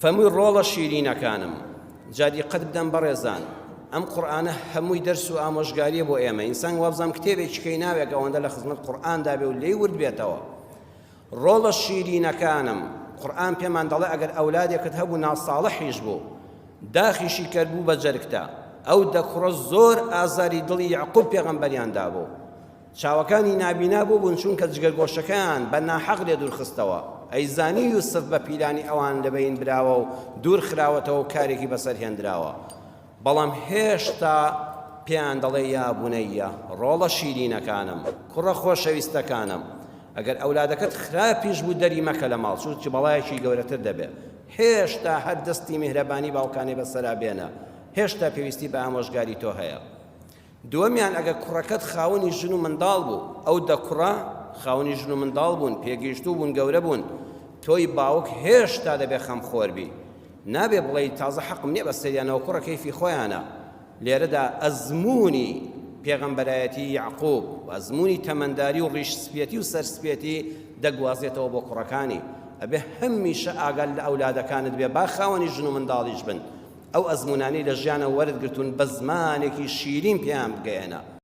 فەمووی ڕۆڵە شیرینەکانم جادی قەت بدەن بەڕێزان ئەم قورئانە هەمووی دەرس و ئامۆژگاریە بۆ ئێمە ئینسان وابزانام کتێبێکی کەی ناوێت ئەوەندە لە خزمەت قورئاندا بێ و لێی ورد بێتەوە ڕۆڵە شیرینەکانم قورئان پێمان دەڵێ ئەگەر ئەولادێکت هەبوو ناساڵحیش بوو داخیشی کردبوو بە جەرگتە ئەو دەکوڕە زۆر ئازاری دڵی یعقوب پێغەمبەریاندا بوو چاوەکانی نابینا بوو بوون چونکە جگەرگۆشەکەیان بە ناحەق لێ دوورخستەوە ئەیزانی یوسف بە پیلانی ئەوان لەبەین براوە و دوور خراوەتەوە و کارێکی بەسەر هێنراوە بەڵام هێشتا پێیان دەڵێ یا بونەیە ڕۆڵە شیرینەکانم کوڕە خۆشەویستەکانم ئەگەر ئەولادەکەت خراپیش بوو دەری مەکە لە ماڵ چونکە بەڵایەکی گەورەتر دەبێت هێشتا هەر دەستی میهرەبانی باوکانەی بەسەرا بێنە هێشتا پێویستی بە ئامۆژگاری تۆ هەیە دووەمیان ئەگەر کوڕەکەت خاوەنی ژن و منداڵ بوو ئەو دەکوڕە خاوەنی ژن و منداڵ بوون پێگەیشتوو بوون گەورە بوون تۆی باوک هێشتا دەبێ خەمخۆر بی نابێ بڵێ تازە حەقم نییە بە سەریانەوە کوڕە کەیفی خۆیانە لێرەدا ئەزموونی پێغەمبەرایەتی یعقوب و ئەزموونی تەمەنداری و ڕیشسپێتی و سەرسپێتی دەگوازێتەوە بۆ کوڕەکانی ئەبێ هەمیشە ئاگال لە ئەولادەکانت بێ با خاوەنی ژن و منداڵیش بن ئەو ئەزمونانەی لە ژیانە وەرد گرتوون بە زمانێکی شیرین پێیان بگەیەنە